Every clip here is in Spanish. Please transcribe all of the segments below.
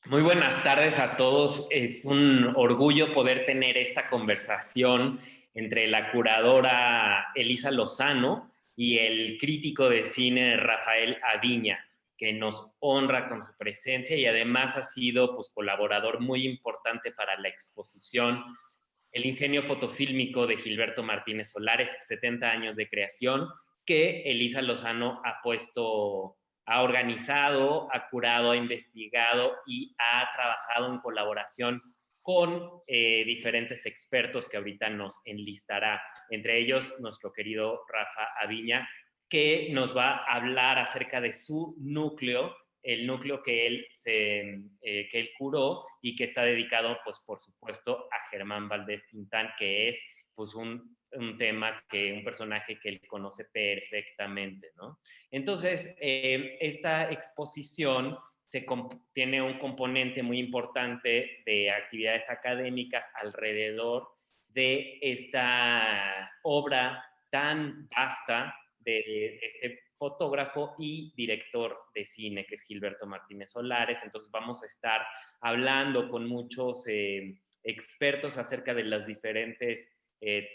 Muy buenas tardes a todos. Es un orgullo poder tener esta conversación entre la curadora Elisa Lozano y el crítico de cine Rafael Aviña, que nos honra con su presencia y además ha sido pues, colaborador muy importante para la exposición El ingenio fotofílmico de Gilberto Martínez Solares, 70 años de creación, que Elisa Lozano ha organizado, ha curado, ha investigado y ha trabajado en colaboración con diferentes expertos que ahorita nos enlistará, entre ellos nuestro querido Rafa Aviña, que nos va a hablar acerca de su núcleo, el núcleo que él curó y que está dedicado, pues, por supuesto, a Germán Valdés Tintán, que es pues un tema un personaje que él conoce perfectamente, ¿no? Entonces, esta exposición tiene un componente muy importante de actividades académicas alrededor de esta obra tan vasta de este fotógrafo y director de cine, que es Gilberto Martínez Solares. Entonces vamos a estar hablando con muchos expertos acerca de los diferentes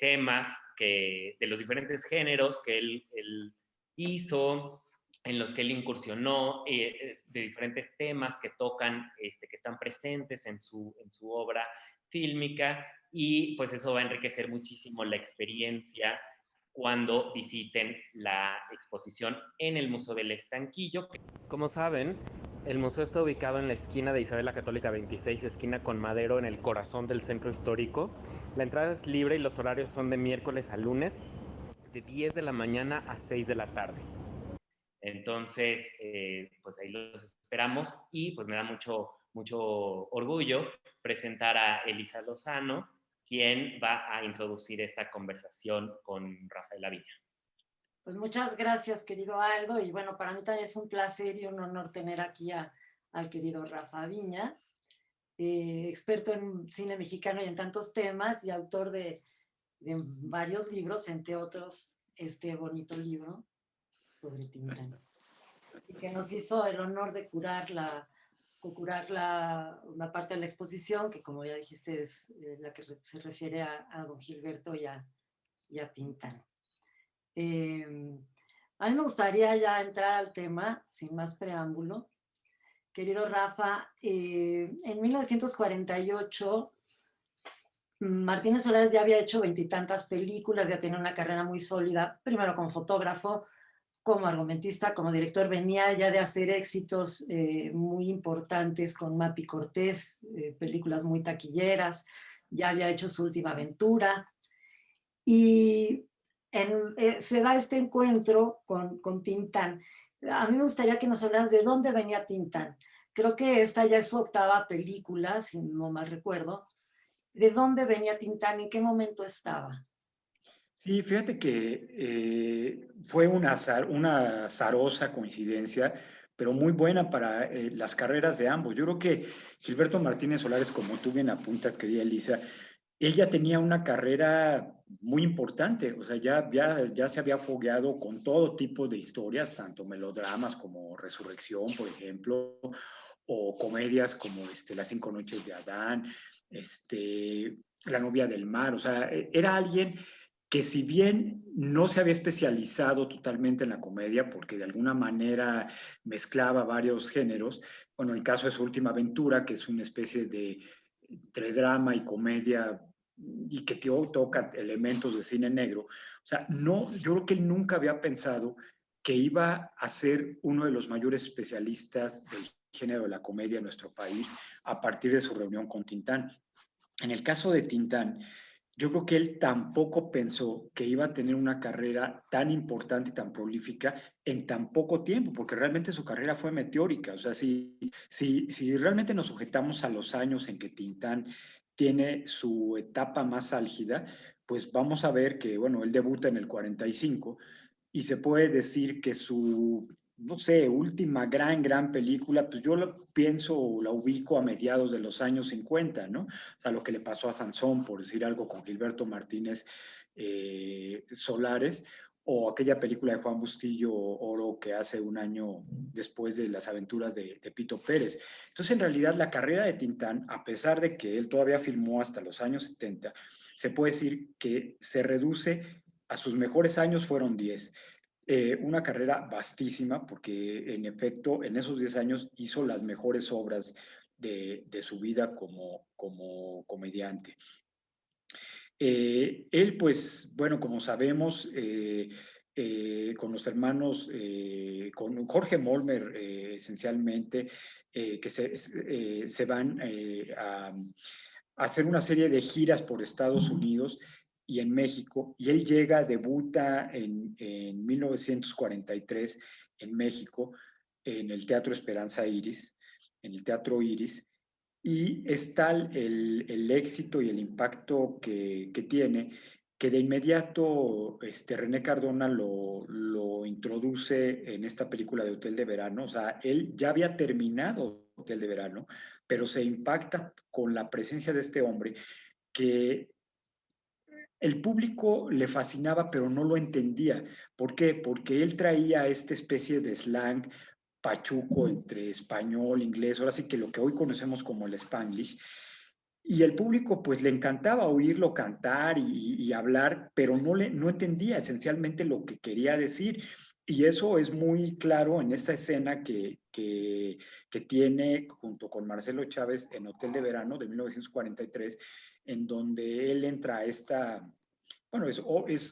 temas, de los diferentes géneros que él hizo, en los que él incursionó, de diferentes temas que tocan, que están presentes en su obra fílmica, y pues eso va a enriquecer muchísimo la experiencia cuando visiten la exposición en el Museo del Estanquillo. Como saben, el museo está ubicado en la esquina de Isabel la Católica 26, esquina con Madero, en el corazón del centro histórico. La entrada es libre y los horarios son de miércoles a lunes, de 10 de la mañana a 6 de la tarde. Entonces, pues ahí los esperamos y pues me da mucho orgullo presentar a Elisa Lozano, quien va a introducir esta conversación con Rafael Aviña. Pues muchas gracias, querido Aldo. Y bueno, para mí también es un placer y un honor tener aquí al querido Rafa Aviña, experto en cine mexicano y en tantos temas y autor de varios libros, entre otros este bonito libro sobre Tintán, y que nos hizo el honor de curar una parte de la exposición, que como ya dijiste es la que se refiere a don Gilberto y a Tintán. A mí me gustaría ya entrar al tema, sin más preámbulo. Querido Rafa, en 1948 Martínez Solares ya había hecho veintitantas películas, ya tenía una carrera muy sólida, primero como fotógrafo, como argumentista, como director, venía ya de hacer éxitos muy importantes con Mapi Cortés, películas muy taquilleras, ya había hecho su última aventura, y se da este encuentro con Tintán. A mí me gustaría que nos hablaras de dónde venía Tintán. Creo que esta ya es su octava película, si no mal recuerdo. ¿De dónde venía Tintán? ¿En qué momento estaba? Sí, fíjate que fue una azarosa coincidencia, pero muy buena para las carreras de ambos. Yo creo que Gilberto Martínez Solares, como tú bien apuntas, querida Elisa, él ya tenía una carrera muy importante, o sea, ya se había fogueado con todo tipo de historias, tanto melodramas como Resurrección, por ejemplo, o comedias como Las cinco noches de Adán, La novia del mar, o sea, era alguien que si bien no se había especializado totalmente en la comedia, porque de alguna manera mezclaba varios géneros, bueno, en el caso de su última aventura, que es una especie de entre drama y comedia y que toca elementos de cine negro, o sea, no, yo creo que él nunca había pensado que iba a ser uno de los mayores especialistas del género de la comedia en nuestro país a partir de su reunión con Tintán. En el caso de Tintán, yo creo que él tampoco pensó que iba a tener una carrera tan importante y tan prolífica en tan poco tiempo, porque realmente su carrera fue meteórica. O sea, si realmente nos sujetamos a los años en que Tintán tiene su etapa más álgida, pues vamos a ver que, bueno, él debuta en el 45 y se puede decir que su, no sé, última gran película, pues yo lo pienso o la ubico a mediados de los años 50, ¿no? O sea, lo que le pasó a Sansón, por decir algo, con Gilberto Martínez Solares, o aquella película de Juan Bustillo Oro que hace un año después de las aventuras de Pito Pérez. Entonces, en realidad, la carrera de Tintán, a pesar de que él todavía filmó hasta los años 70, se puede decir que se reduce a sus mejores años fueron 10. Una carrera vastísima, porque en efecto, en esos 10 años hizo las mejores obras de su vida como comediante. Él, pues, bueno, como sabemos, con los hermanos, con Jorge Molmer, esencialmente, que se van a hacer una serie de giras por Estados Unidos y en México, y él llega, debuta en 1943 en México, en el Teatro Esperanza Iris, en el Teatro Iris, y es tal el éxito y el impacto que tiene que de inmediato René Cardona lo introduce en esta película de Hotel de Verano. O sea, él ya había terminado Hotel de Verano, pero se impacta con la presencia de este hombre que el público le fascinaba, pero no lo entendía. ¿Por qué? Porque él traía esta especie de slang pachuco entre español, inglés, ahora sí que lo que hoy conocemos como el Spanglish, y el público pues le encantaba oírlo cantar y hablar, pero no entendía esencialmente lo que quería decir. Y eso es muy claro en esa escena que tiene junto con Marcelo Chávez en Hotel de Verano de 1943, en donde él entra a esta, bueno,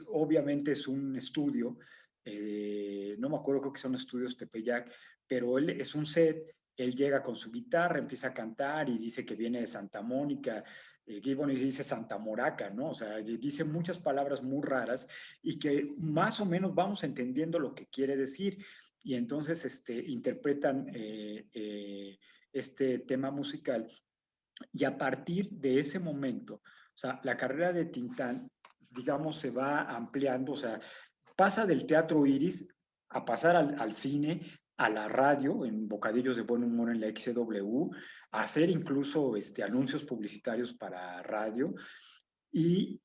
obviamente es un estudio, no me acuerdo, creo que son estudios Tepeyac, pero él es un set. Él llega con su guitarra, empieza a cantar y dice que viene de Santa Mónica. Gibbon dice Santa Moraca, ¿no? O sea, dice muchas palabras muy raras y que más o menos vamos entendiendo lo que quiere decir. Y entonces interpretan este tema musical. Y a partir de ese momento, o sea, la carrera de Tintán, digamos, se va ampliando, o sea, pasa del Teatro Iris a pasar al cine, a la radio, en Bocadillos de Buen Humor en la XW, a hacer incluso anuncios publicitarios para radio, y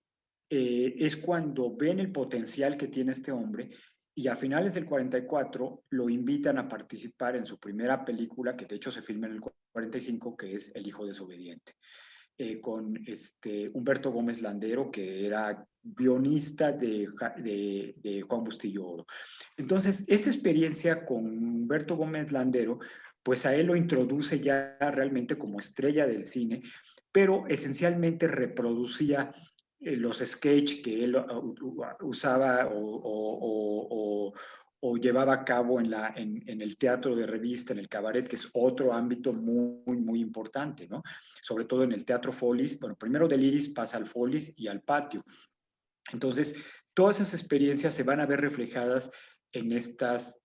es cuando ven el potencial que tiene este hombre, y a finales del 44 lo invitan a participar en su primera película, que de hecho se filma en el 45, que es El hijo desobediente, con Humberto Gómez Landero, que era guionista de Juan Bustillo Oro. Entonces, esta experiencia con Humberto Gómez Landero, pues a él lo introduce ya realmente como estrella del cine, pero esencialmente reproducía los sketches que él usaba o llevaba a cabo en el teatro de revista, en el cabaret, que es otro ámbito muy, muy importante, ¿no? Sobre todo en el teatro Follis. Bueno, primero del Iris pasa al Follis y al patio. Entonces, todas esas experiencias se van a ver reflejadas en estas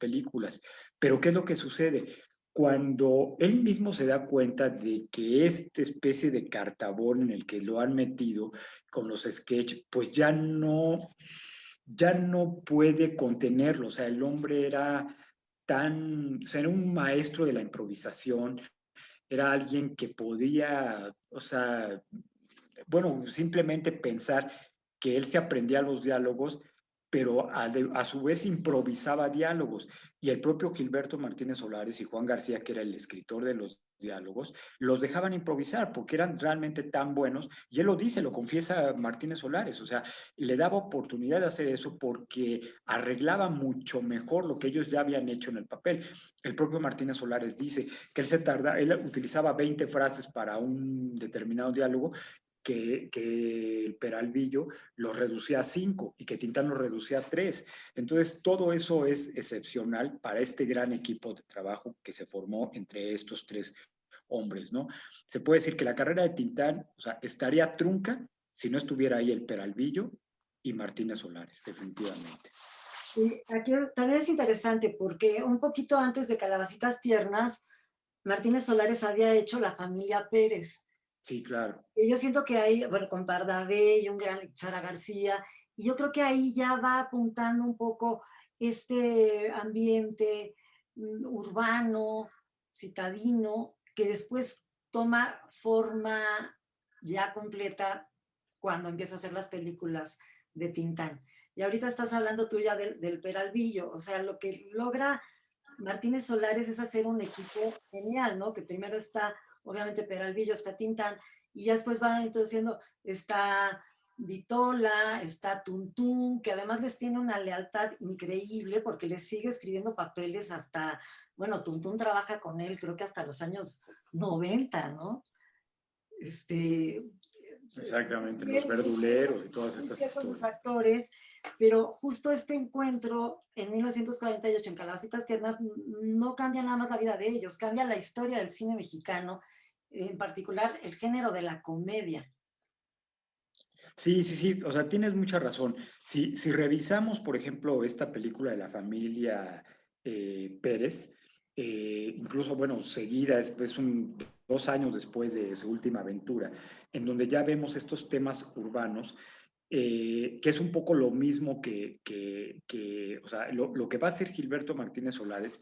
películas. Pero, ¿qué es lo que sucede? Cuando él mismo se da cuenta de que esta especie de cartabón en el que lo han metido con los sketches, pues ya no puede contenerlo. O sea, el hombre o sea, era un maestro de la improvisación, era alguien que podía, o sea, bueno, simplemente pensar que él se aprendía los diálogos, pero a su vez improvisaba diálogos. Y el propio Gilberto Martínez Solares y Juan García, que era el escritor de los diálogos, los dejaban improvisar porque eran realmente tan buenos. Y él lo dice, lo confiesa Martínez Solares, o sea, le daba oportunidad de hacer eso porque arreglaba mucho mejor lo que ellos ya habían hecho en el papel. El propio Martínez Solares dice que él utilizaba 20 frases para un determinado diálogo, que el Peralvillo lo reducía a 5 y que Tintán lo reducía a 3. Entonces, todo eso es excepcional para este gran equipo de trabajo que se formó entre estos tres hombres, ¿no? Se puede decir que la carrera de Tintán, o sea, estaría trunca si no estuviera ahí el Peralvillo y Martínez Solares, definitivamente. Y aquí también es interesante porque un poquito antes de Calabacitas Tiernas, Martínez Solares había hecho La Familia Pérez. Sí, claro. Y yo siento que ahí, bueno, con Pardavé y un gran Sara García, y yo creo que ahí ya va apuntando un poco este ambiente urbano, citadino, que después toma forma ya completa cuando empieza a hacer las películas de Tintán. Y ahorita estás hablando tú ya del Peralvillo, o sea, lo que logra Martínez Solares es hacer un equipo genial, ¿no? Que primero está, obviamente, Peralvillo, está Tintán, y ya después va introduciendo, está Vitola, está Tuntún, que además les tiene una lealtad increíble porque les sigue escribiendo papeles hasta, bueno, Tuntún trabaja con él creo que hasta los años 90, ¿no? Exactamente, los verduleros y todas estas Con sus historias. actores, pero justo este encuentro en 1948 en Calabacitas Tiernas no cambia nada más la vida de ellos, cambia la historia del cine mexicano, en particular el género de la comedia. Sí, sí, sí, o sea, tienes mucha razón. Si revisamos, por ejemplo, esta película de la familia Pérez, incluso, bueno, seguida, dos años después de su última aventura, en donde ya vemos estos temas urbanos, que es un poco lo mismo o sea, lo que va a hacer Gilberto Martínez Solares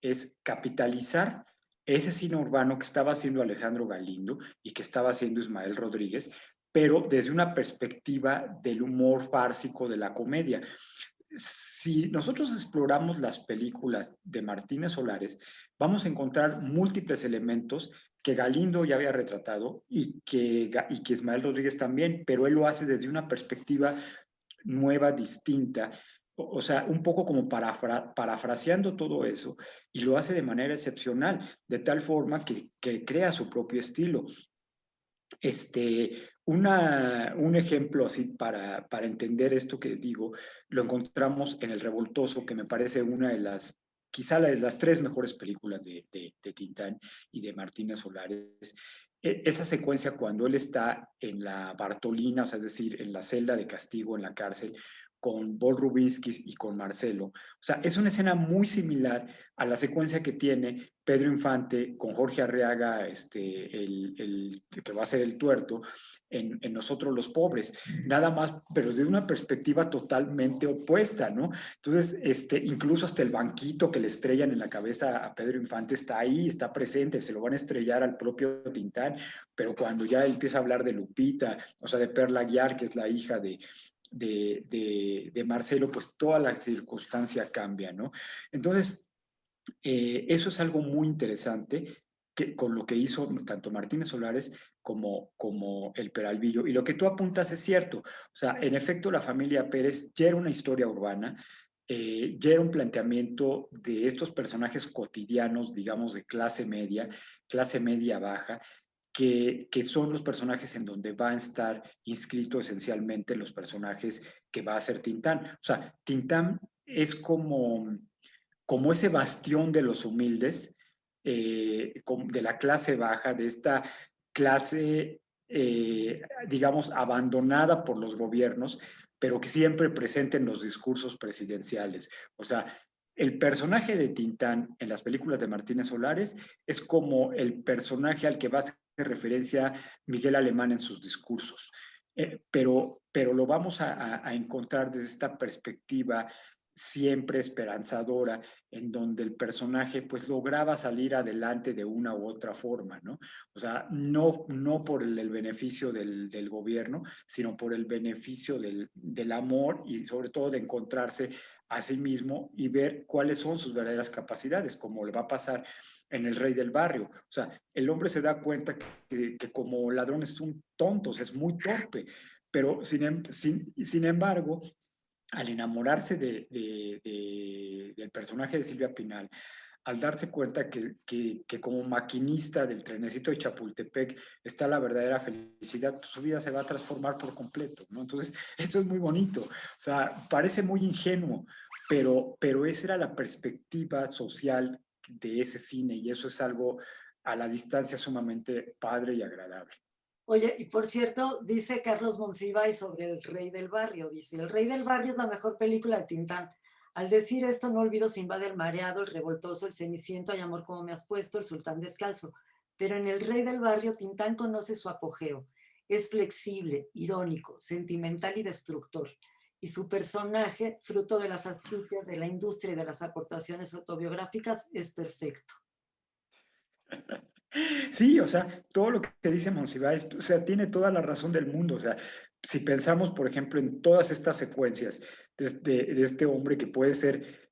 es capitalizar ese cine urbano que estaba haciendo Alejandro Galindo y que estaba haciendo Ismael Rodríguez, pero desde una perspectiva del humor fársico de la comedia. Si nosotros exploramos las películas de Martínez Solares, vamos a encontrar múltiples elementos que Galindo ya había retratado y que Ismael Rodríguez también, pero él lo hace desde una perspectiva nueva, distinta, o sea, un poco como parafraseando todo eso, y lo hace de manera excepcional, de tal forma que crea su propio estilo. Un ejemplo así para entender esto que digo, lo encontramos en El Revoltoso, que me parece una de las, quizá la de las tres mejores películas de Tintán y de Martínez Solares. Esa secuencia cuando él está en la Bartolina, o sea, es decir, en la celda de castigo en la cárcel, con Paul Rubinsky y con Marcelo. O sea, es una escena muy similar a la secuencia que tiene Pedro Infante con Jorge Arriaga, que va a ser el tuerto, en Nosotros los Pobres, nada más, pero de una perspectiva totalmente opuesta, ¿no? Entonces, incluso hasta el banquito que le estrellan en la cabeza a Pedro Infante está ahí, está presente, se lo van a estrellar al propio Tintán, pero cuando ya empieza a hablar de Lupita, o sea, de Perla Aguiar, que es la hija de Marcelo, pues toda la circunstancia cambia, ¿no? Entonces, eso es algo muy interesante con lo que hizo tanto Martínez Solares como el Peralvillo. Y lo que tú apuntas es cierto. O sea, en efecto, la familia Pérez ya era una historia urbana, ya era un planteamiento de estos personajes cotidianos, digamos, de clase media baja, que son los personajes en donde van a estar inscritos esencialmente los personajes que va a ser Tintán. O sea, Tintán es como ese bastión de los humildes, de la clase baja, de esta clase, digamos, abandonada por los gobiernos, pero que siempre presente en los discursos presidenciales. O sea, el personaje de Tintán en las películas de Martínez Solares es como el personaje al que va a hacer referencia Miguel Alemán en sus discursos. Pero lo vamos a encontrar desde esta perspectiva siempre esperanzadora, en donde el personaje pues lograba salir adelante de una u otra forma, ¿no? O sea, no por el beneficio del gobierno, sino por el beneficio del amor y sobre todo de encontrarse a sí mismo y ver cuáles son sus verdaderas capacidades, como le va a pasar en El Rey del Barrio. O sea, el hombre se da cuenta que como ladrón es un tonto, es muy torpe, pero sin embargo, al enamorarse del personaje de Silvia Pinal, al darse cuenta que como maquinista del trenecito de Chapultepec está la verdadera felicidad, pues su vida se va a transformar por completo, ¿no? Entonces, eso es muy bonito. O sea, parece muy ingenuo, pero esa era la perspectiva social de ese cine y eso es algo a la distancia sumamente padre y agradable. Oye, y por cierto, dice Carlos Monsiváis sobre El Rey del Barrio, dice, El Rey del Barrio es la mejor película de Tintán. Al decir esto, no olvido Sinbad el Mareado, El Revoltoso, El Ceniciento, Ay amor, como me has puesto, El Sultán Descalzo. Pero en El Rey del Barrio, Tintán conoce su apogeo. Es flexible, irónico, sentimental y destructor. Y su personaje, fruto de las astucias de la industria y de las aportaciones autobiográficas, es perfecto. Sí, o sea, todo lo que dice Monsiváis, o sea, tiene toda la razón del mundo, o sea, si pensamos, por ejemplo, en todas estas secuencias de este hombre que puede ser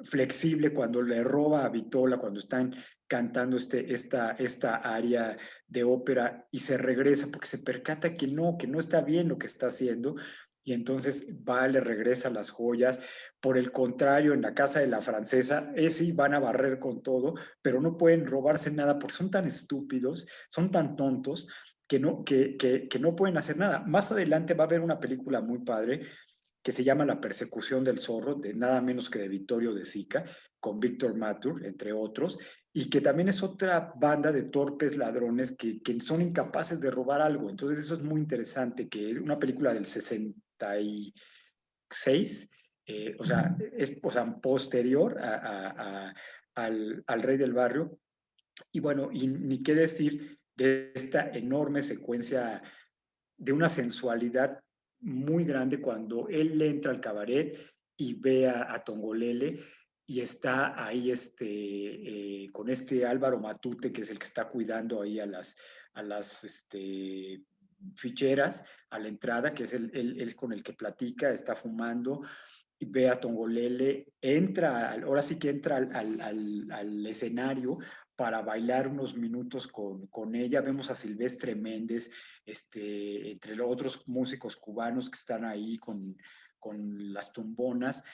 flexible cuando le roba a Vitola, cuando están cantando esta área de ópera y se regresa porque se percata que no está bien lo que está haciendo y entonces va, le regresa las joyas. Por el contrario, en la casa de la francesa, sí van a barrer con todo, pero no pueden robarse nada porque son tan estúpidos, son tan tontos que no pueden hacer nada. Más adelante va a haber una película muy padre que se llama La persecución del zorro, de nada menos que de Vittorio De Sica, con Víctor Matur, entre otros, y que también es otra banda de torpes ladrones que son incapaces de robar algo. Entonces eso es muy interesante, que es una película del 66, o sea, posterior al Rey del Barrio. Y bueno, y ni qué decir de esta enorme secuencia de una sensualidad muy grande cuando él entra al cabaret y ve a Tongolele y está ahí con este Álvaro Matute, que es el que está cuidando ahí a las ficheras a la entrada, que es el con el que platica, está fumando, y ve a Tongolele, ahora sí que entra al escenario para bailar unos minutos con ella. Vemos a Silvestre Méndez, entre los otros músicos cubanos que están ahí con las tumbonas,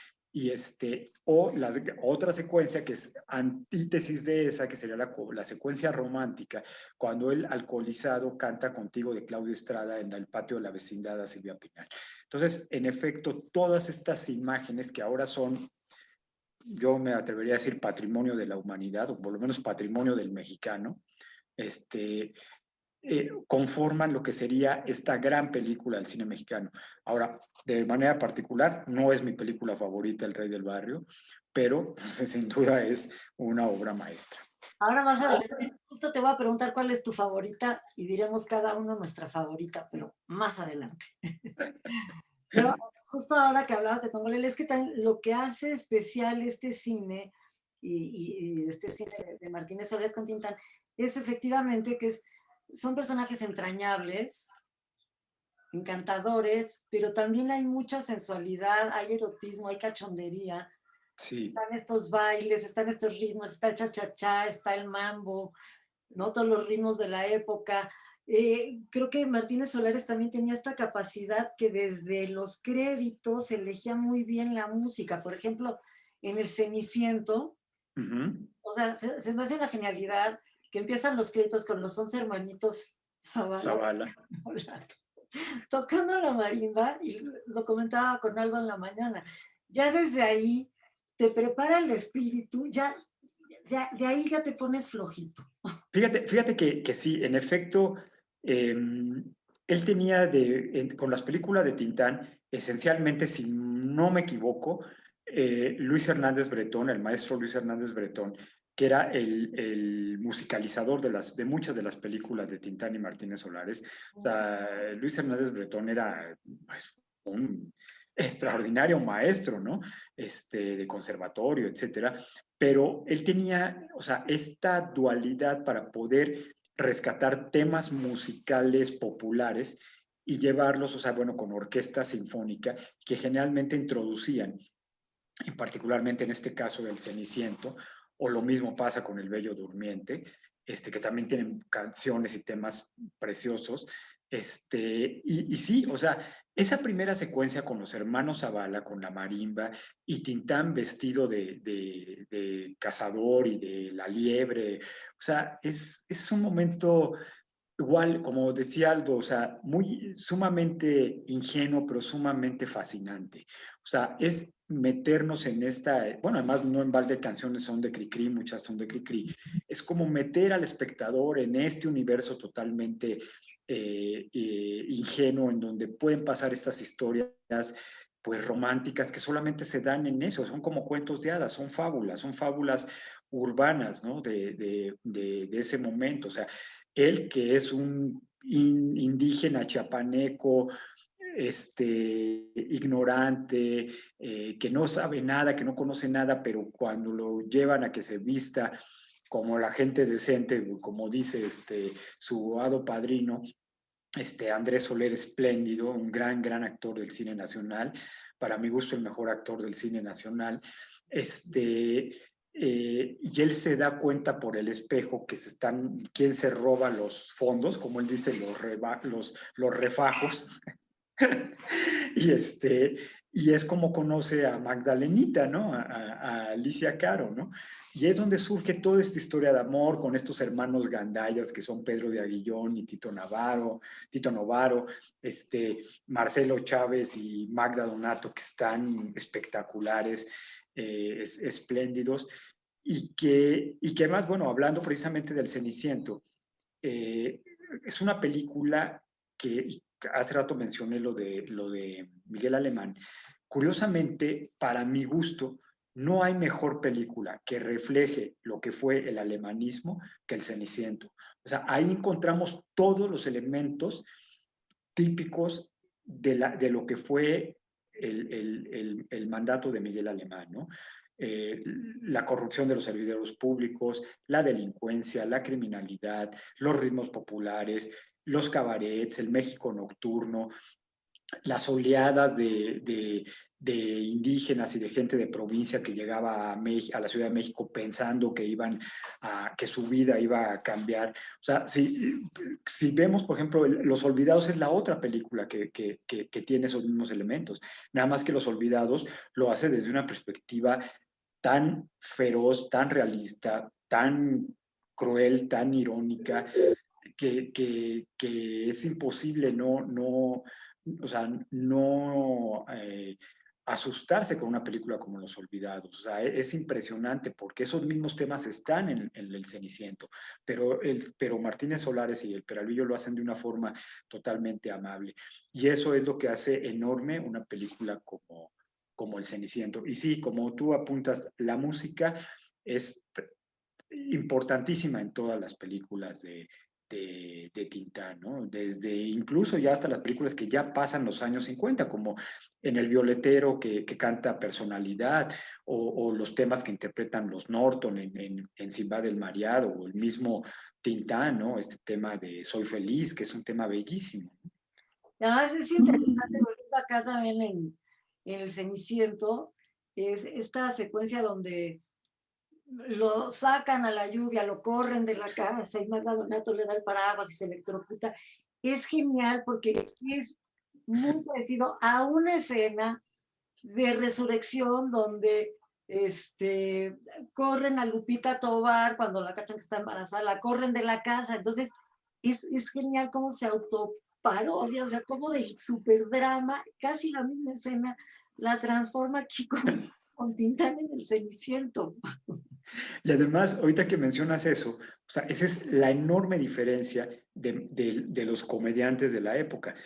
otra secuencia que es antítesis de esa, que sería la secuencia romántica, cuando el alcoholizado canta Contigo de Claudio Estrada en el patio de la vecindad a Silvia Pinal. Entonces, en efecto, todas estas imágenes que ahora son, yo me atrevería a decir, patrimonio de la humanidad, o por lo menos patrimonio del mexicano, conforman lo que sería esta gran película del cine mexicano. Ahora, de manera particular, no es mi película favorita, El Rey del Barrio, pero sin duda es una obra maestra. Ahora más adelante, justo te voy a preguntar cuál es tu favorita y diremos cada uno nuestra favorita, pero más adelante. Pero justo ahora que hablabas de Tongolele, es que lo que hace especial este cine y este cine de Martínez Solares con Tintán es efectivamente que son personajes entrañables, encantadores, pero también hay mucha sensualidad, hay erotismo, hay cachondería. Sí. Están estos bailes, están estos ritmos, está el cha-cha-cha, está el mambo, ¿no? Todos los ritmos de la época. Creo que Martínez Solares también tenía esta capacidad que desde los créditos elegía muy bien la música. Por ejemplo, en El Ceniciento, o sea, se me hace una genialidad que empiezan los créditos con los 11 hermanitos Zavala. Tocando la marimba, y lo comentaba con Aldo en la mañana. Ya desde ahí te prepara el espíritu, ya de ahí ya te pones flojito. Fíjate que sí, en efecto, él tenía con las películas de Tintán, esencialmente, si no me equivoco, Luis Hernández Bretón, el maestro Luis Hernández Bretón, que era el musicalizador de muchas de las películas de Tintán y Martínez Solares. O sea, Luis Hernández Bretón era, pues, un extraordinario maestro, ¿no? De conservatorio, etcétera. Pero él tenía, o sea, esta dualidad para poder rescatar temas musicales populares y llevarlos, o sea, bueno, con orquesta sinfónica, que generalmente introducían, en particularmente en este caso del Ceniciento, o lo mismo pasa con El Bello Durmiente, que también tienen canciones y temas preciosos. Y sí, o sea, esa primera secuencia con los hermanos Zavala, con la marimba, y Tintán vestido de cazador y de la liebre, o sea, es un momento igual, como decía Aldo, o sea, muy sumamente ingenuo, pero sumamente fascinante. O sea, es meternos en bueno, además no en balde canciones son de Cricri, muchas son de Cricri, es como meter al espectador en este universo totalmente ingenuo, en donde pueden pasar estas historias pues románticas que solamente se dan en eso, son como cuentos de hadas, son fábulas urbanas, ¿no? De ese momento, o sea, él que es un indígena chiapaneco, ignorante, que no sabe nada, que no conoce nada, pero cuando lo llevan a que se vista como la gente decente, como dice su hado padrino, Andrés Soler, espléndido, un gran, gran actor del cine nacional, para mi gusto el mejor actor del cine nacional. Y él se da cuenta por el espejo que quién se roba los fondos, como él dice, los refajos. y, y es como conoce a Magdalenita, ¿no? A Alicia Caro, ¿no? Y es donde surge toda esta historia de amor con estos hermanos gandallas que son Pedro de Aguillón y Tito Novaro, Marcelo Chávez y Magda Donato, que están espectaculares, espléndidos, y que además, bueno, hablando precisamente del Ceniciento, es una película que hace rato mencioné lo de Miguel Alemán. Curiosamente, para mi gusto, no hay mejor película que refleje lo que fue el alemanismo que el Ceniciento. O sea, ahí encontramos todos los elementos típicos de lo que fue el mandato de Miguel Alemán, ¿no? La corrupción de los servidores públicos, la delincuencia, la criminalidad, los ritmos populares, los cabarets, el México nocturno, las oleadas de indígenas y de gente de provincia que llegaba a la Ciudad de México pensando que su vida iba a cambiar. O sea, si vemos, por ejemplo, Los Olvidados es la otra película que tiene esos mismos elementos. Nada más que Los Olvidados lo hace desde una perspectiva tan feroz, tan realista, tan cruel, tan irónica, que es imposible o sea, no asustarse con una película como Los Olvidados. O sea, es impresionante porque esos mismos temas están en el Ceniciento, pero Martínez Solares y el Peralvillo lo hacen de una forma totalmente amable. Y eso es lo que hace enorme una película como El Ceniciento. Y sí, como tú apuntas, la música es importantísima en todas las películas de Tintán, ¿no? Desde incluso ya hasta las películas que ya pasan los años 50, como en El Violetero que canta Personalidad, o los temas que interpretan los Norton en Sinbad el Mareado, o el mismo Tintán, ¿no? Este tema de Soy Feliz, que es un tema bellísimo. Además es interesante, volviendo acá también en El Ceniciento, es esta secuencia donde lo sacan a la lluvia, lo corren de la casa y Magda Donato le da el paraguas y se electrocuta. Es genial porque es muy parecido a una escena de Resurrección donde corren a Lupita Tovar cuando la cachan que está embarazada, la corren de la casa. Entonces es genial cómo se autoparodia, o sea, cómo del superdrama, casi la misma escena, la transforma aquí con Tintán en El Ceniciento. Y además, ahorita que mencionas eso, o sea, esa es la enorme diferencia de los comediantes de la época.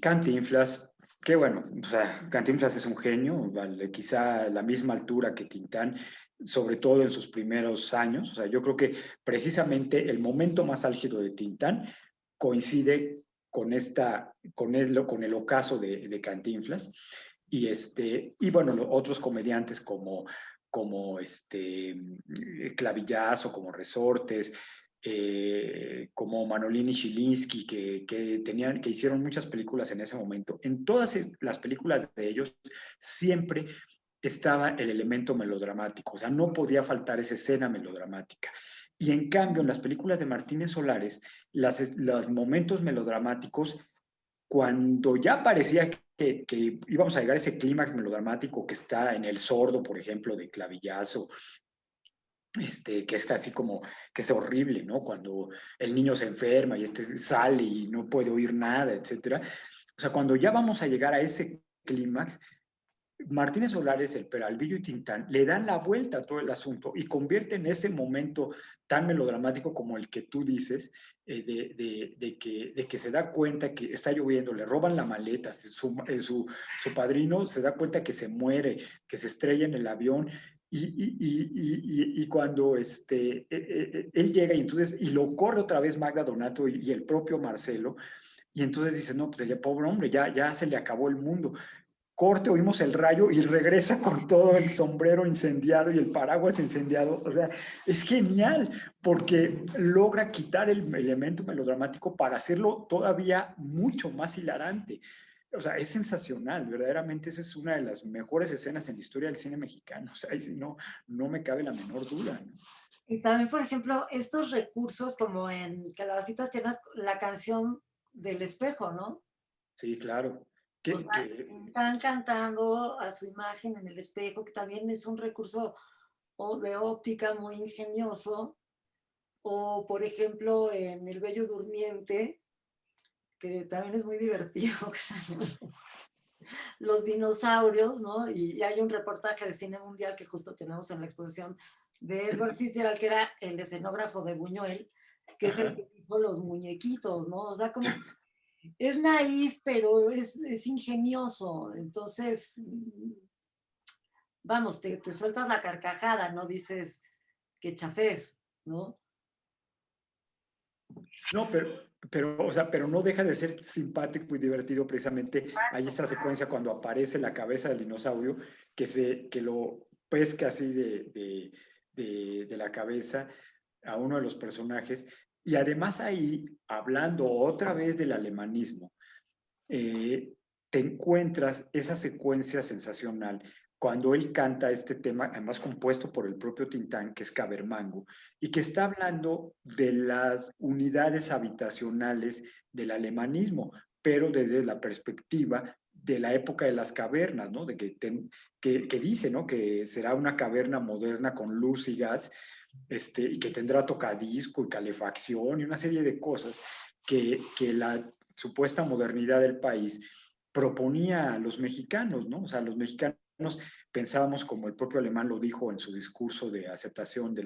Cantinflas, que bueno, o sea, Cantinflas es un genio, vale, quizá a la misma altura que Tintán, sobre todo en sus primeros años. O sea, yo creo que precisamente el momento más álgido de Tintán coincide con el ocaso de Cantinflas. Y bueno, los otros comediantes como Clavillazo, como Resortes, como Manolini Chilinsky, que hicieron muchas películas en ese momento. En todas las películas de ellos siempre estaba el elemento melodramático, o sea, no podía faltar esa escena melodramática. Y en cambio, en las películas de Martínez Solares, los momentos melodramáticos, cuando ya parecía que íbamos a llegar a ese clímax melodramático que está en El Sordo, por ejemplo, de Clavillazo, que es casi como que es horrible, ¿no? Cuando el niño se enferma y sale y no puede oír nada, etcétera. O sea, cuando ya vamos a llegar a ese clímax, Martínez Solares, el Peralvillo y Tintán le dan la vuelta a todo el asunto y convierten ese momento tan melodramático como el que tú dices, de que se da cuenta que está lloviendo, le roban la maleta, su padrino se da cuenta que se muere, que se estrella en el avión. Y cuando él llega y lo corre otra vez Magda Donato y el propio Marcelo, y entonces dice, no, pues ya pobre hombre, ya se le acabó el mundo. corte, oímos el rayo y regresa con todo el sombrero incendiado y el paraguas incendiado. O sea, es genial porque logra quitar el elemento melodramático para hacerlo todavía mucho más hilarante. O sea, es sensacional, verdaderamente esa es una de las mejores escenas en la historia del cine mexicano. O sea, y si no, no me cabe la menor duda, ¿no? Y también, por ejemplo, estos recursos como en Calabacitas tienes la canción del espejo, ¿no? Sí, claro. O sea, están cantando a su imagen en el espejo, que también es un recurso de óptica muy ingenioso. O, por ejemplo, en El Bello Durmiente, que también es muy divertido, que salen los dinosaurios, ¿no? Y hay un reportaje de Cine Mundial que justo tenemos en la exposición de Edward Fitzgerald, que era el escenógrafo de Buñuel, que es el que hizo los muñequitos, ¿no? O sea, como es naif, pero es ingenioso. Entonces, vamos, te sueltas la carcajada, no dices que chafés, ¿no? No, o sea, pero no deja de ser simpático y divertido precisamente. Hay esta secuencia cuando aparece la cabeza del dinosaurio que lo pesca así de la cabeza a uno de los personajes. Y además ahí, hablando otra vez del alemanismo, te encuentras esa secuencia sensacional cuando él canta este tema, además compuesto por el propio Tintán, que es Cabermango, y que está hablando de las unidades habitacionales del alemanismo, pero desde la perspectiva de la época de las cavernas, ¿no? De que dice, ¿no? Que será una caverna moderna con luz y gas, y que tendrá tocadisco y calefacción y una serie de cosas que la supuesta modernidad del país proponía a los mexicanos, ¿no? O sea, los mexicanos pensábamos, como el propio alemán lo dijo en su discurso de aceptación de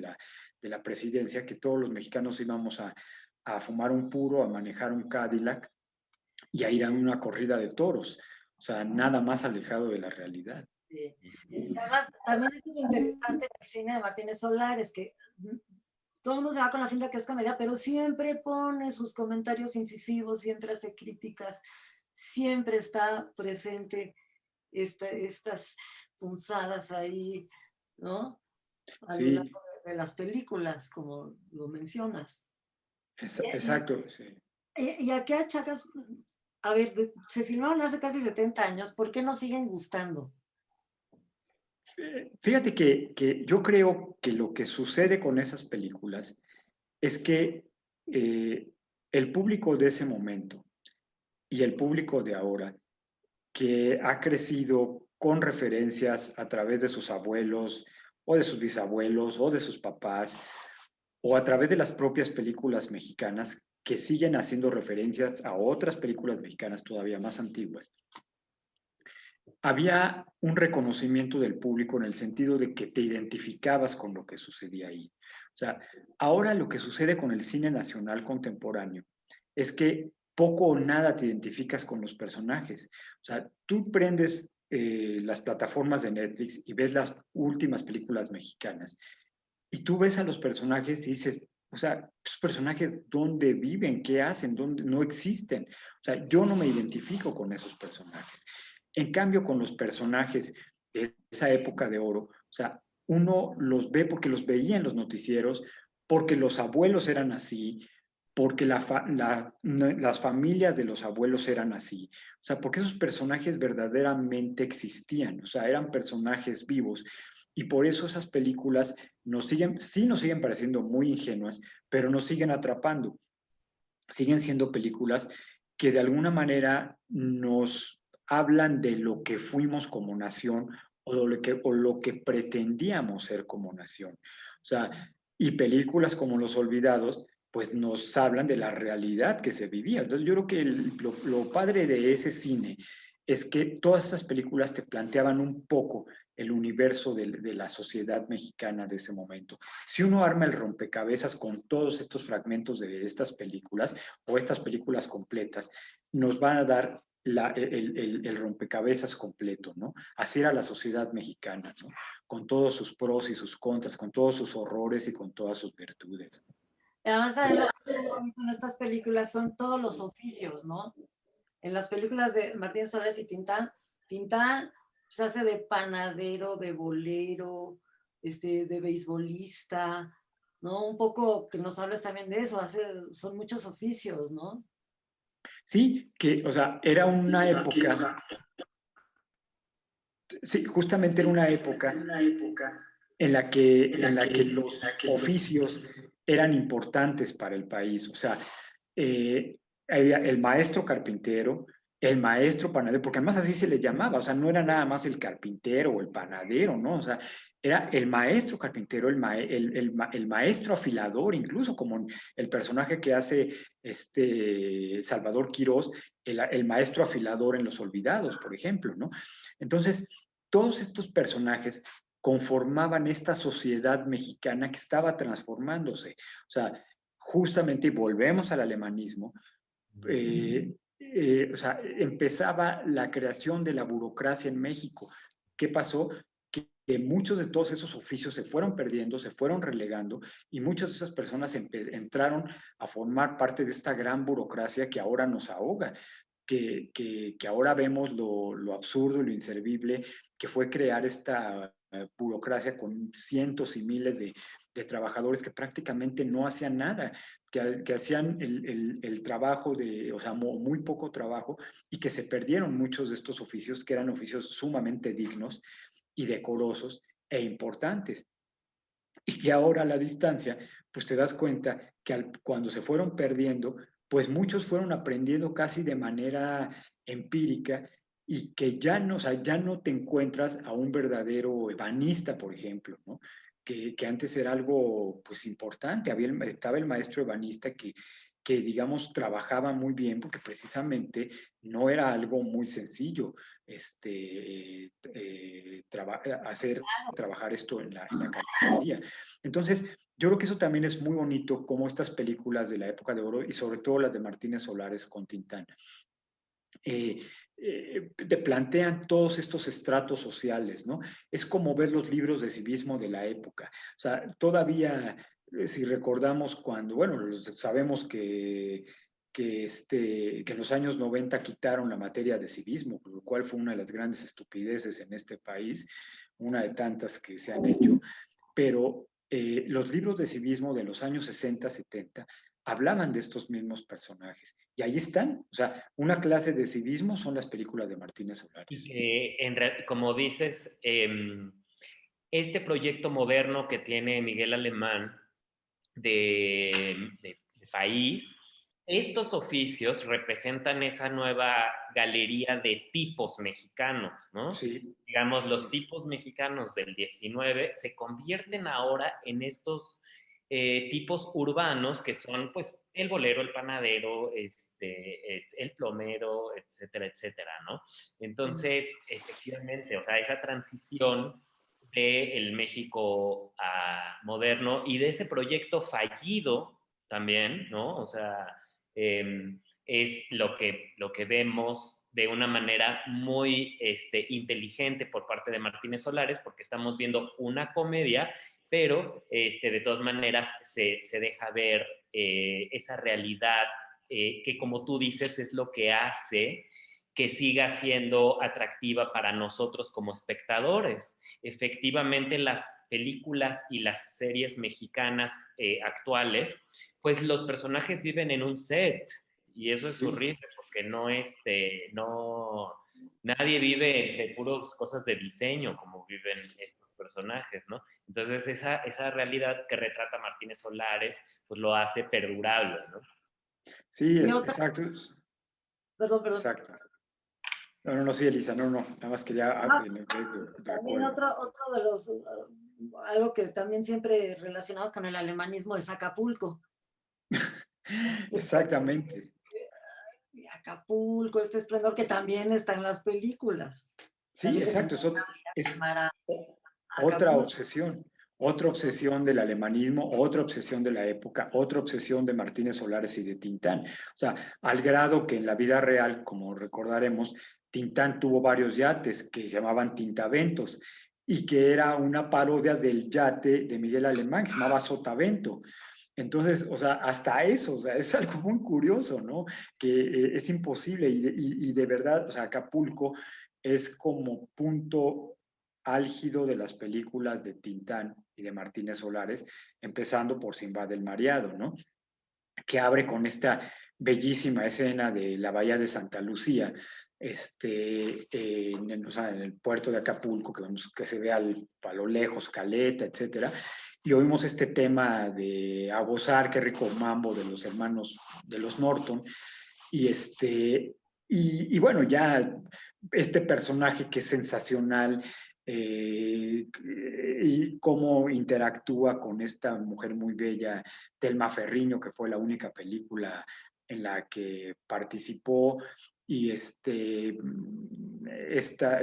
la presidencia, que todos los mexicanos íbamos a fumar un puro, a manejar un Cadillac y a ir a una corrida de toros. O sea, nada más alejado de la realidad. Sí. Además, también es interesante el cine de Martínez Solares, que todo el mundo se va con la finta que es comedia, pero siempre pone sus comentarios incisivos, siempre hace críticas, siempre está presente estas punzadas ahí, ¿no? A lo Sí, largo de las películas, como lo mencionas. exacto. Sí. ¿Y a qué achacas? A ver, se filmaron hace casi 70 años, ¿por qué nos siguen gustando? Fíjate que yo creo que lo que sucede con esas películas es que el público de ese momento y el público de ahora, que ha crecido con referencias a través de sus abuelos o de sus bisabuelos o de sus papás, o a través de las propias películas mexicanas que siguen haciendo referencias a otras películas mexicanas todavía más antiguas, había un reconocimiento del público en el sentido de que te identificabas con lo que sucedía ahí. O sea, ahora lo que sucede con el cine nacional contemporáneo es que poco o nada te identificas con los personajes. O sea, tú prendes las plataformas de Netflix y ves las últimas películas mexicanas y tú ves a los personajes y dices, o sea, esos personajes, ¿dónde viven? ¿Qué hacen? ¿Dónde no existen? O sea, yo no me identifico con esos personajes. En cambio, con los personajes de esa época de oro, o sea, uno los ve porque los veía en los noticieros, porque los abuelos eran así, porque las familias de los abuelos eran así. O sea, porque esos personajes verdaderamente existían, o sea, eran personajes vivos. Y por eso esas películas sí nos siguen pareciendo muy ingenuas, pero nos siguen atrapando. Siguen siendo películas que de alguna manera nos hablan de lo que fuimos como nación o lo que pretendíamos ser como nación. O sea, y películas como Los Olvidados, pues nos hablan de la realidad que se vivía. Entonces yo creo que lo padre de ese cine es que todas estas películas te planteaban un poco el universo de la sociedad mexicana de ese momento. Si uno arma el rompecabezas con todos estos fragmentos de estas películas o estas películas completas, nos van a dar el rompecabezas completo, ¿no? Así era la sociedad mexicana, ¿no? Con todos sus pros y sus contras, con todos sus horrores y con todas sus virtudes. Además, también lo que es muy bonito en estas películas son todos los oficios, ¿no? En las películas de Martín Solares y Tintán, Tintán se hace de panadero, de bolero, de beisbolista, ¿no? Un poco que nos hables también de eso, son muchos oficios, ¿no? Sí, que, o sea, era una época, sí, justamente era una época en la que los oficios eran importantes para el país. O sea, había el maestro carpintero, el maestro panadero, porque además así se le llamaba, o sea, no era nada más el carpintero o el panadero, ¿no? O sea, era el maestro carpintero, el maestro afilador, incluso como el personaje que hace Salvador Quirós, el maestro afilador en Los Olvidados, por ejemplo, ¿no? Entonces, todos estos personajes conformaban esta sociedad mexicana que estaba transformándose. O sea, justamente, y volvemos al alemanismo, o sea, empezaba la creación de la burocracia en México. ¿Qué pasó? Que muchos de todos esos oficios se fueron perdiendo, se fueron relegando y muchas de esas personas entraron a formar parte de esta gran burocracia que ahora nos ahoga, que ahora vemos lo absurdo y lo inservible que fue crear esta burocracia con cientos y miles de trabajadores que prácticamente no hacían nada, que hacían el trabajo o sea, muy poco trabajo y que se perdieron muchos de estos oficios que eran oficios sumamente dignos y decorosos e importantes. Y que ahora a la distancia, pues te das cuenta que cuando se fueron perdiendo, pues muchos fueron aprendiendo casi de manera empírica y que ya no, o sea, ya no te encuentras a un verdadero ebanista, por ejemplo, ¿no? Que antes era algo pues importante. Estaba el maestro ebanista que, digamos, trabajaba muy bien porque precisamente no era algo muy sencillo trabajar esto en la carpintería. Entonces, yo creo que eso también es muy bonito, como estas películas de la época de oro y sobre todo las de Martínez Solares con Tintán, te plantean todos estos estratos sociales, ¿no? Es como ver los libros de civismo de la época. O sea, todavía, si recordamos cuando, bueno, sabemos que en los años 90 quitaron la materia de civismo, lo cual fue una de las grandes estupideces en este país, una de tantas que se han hecho, pero los libros de civismo de los años 60, 70 hablaban de estos mismos personajes. Y ahí están. O sea, una clase de civismo son las películas de Martínez Solares. Y que, como dices, este proyecto moderno que tiene Miguel Alemán de país, estos oficios representan esa nueva galería de tipos mexicanos, ¿no? Sí. Digamos, los tipos mexicanos del 19 se convierten ahora en estos tipos urbanos que son, pues, el bolero, el panadero, el plomero, etcétera, etcétera, ¿no? Entonces, efectivamente, o sea, esa transición del México moderno y de ese proyecto fallido también, ¿no? O sea, es lo que vemos de una manera muy inteligente por parte de Martínez Solares, porque estamos viendo una comedia, pero de todas maneras se deja ver esa realidad que, como tú dices, es lo que hace que siga siendo atractiva para nosotros como espectadores. Efectivamente, las películas y las series mexicanas actuales, pues los personajes viven en un set y eso es horrible porque no, nadie vive entre puras cosas de diseño como viven estos personajes, ¿no? Entonces esa realidad que retrata Martínez Solares, pues lo hace perdurable, ¿no? Sí, Exacto. Perdón. Exacto. No, sí, Elisa, no, nada más quería también otro de los, algo que también siempre relacionamos con el alemanismo es Acapulco. Exactamente. Acapulco, este esplendor que también está en las películas. Sí, exacto. Eso es otra obsesión del alemanismo, otra obsesión de la época, otra obsesión de Martínez Solares y de Tintán. O sea, al grado que en la vida real, como recordaremos, Tintán tuvo varios yates que se llamaban Tintaventos y que era una parodia del yate de Miguel Alemán que se llamaba Sotavento. Entonces, o sea, hasta eso, o sea, es algo muy curioso, ¿no? Que es imposible y de verdad, o sea, Acapulco es como punto álgido de las películas de Tintán y de Martínez Solares, empezando por Sinbad el Mareado, ¿no? Que abre con esta bellísima escena de la bahía de Santa Lucía, o sea, en el puerto de Acapulco, que se ve a lo lejos, Caleta, etcétera, y oímos este tema de A Gozar, qué rico mambo de los hermanos de los Norton, y bueno, ya este personaje que es sensacional, y cómo interactúa con esta mujer muy bella, Thelma Ferriño, que fue la única película en la que participó, y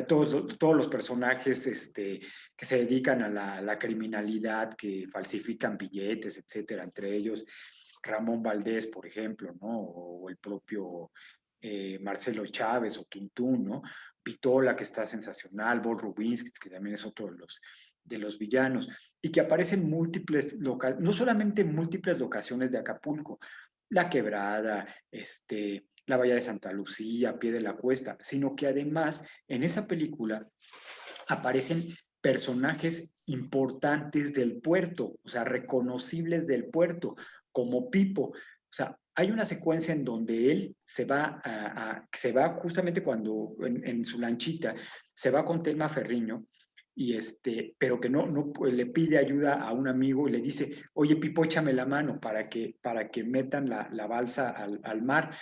todos los personajes que se dedican a la criminalidad, que falsifican billetes, etcétera, entre ellos Ramón Valdés, por ejemplo, ¿no? O el propio Marcelo Chávez o Tuntún, ¿no? Pitola, que está sensacional, Bob Rubinsky, que también es otro de los villanos, y que aparece en no solamente en múltiples locaciones de Acapulco, La Quebrada, la Bahía de Santa Lucía, Pie de la Cuesta, sino que además en esa película aparecen personajes importantes del puerto, o sea, reconocibles del puerto, como Pipo. O sea, hay una secuencia en donde él se va justamente cuando en su lanchita, se va con Telma Ferriño, pero que no le pide ayuda a un amigo y le dice, oye, Pipo, échame la mano para que metan la balsa al mar.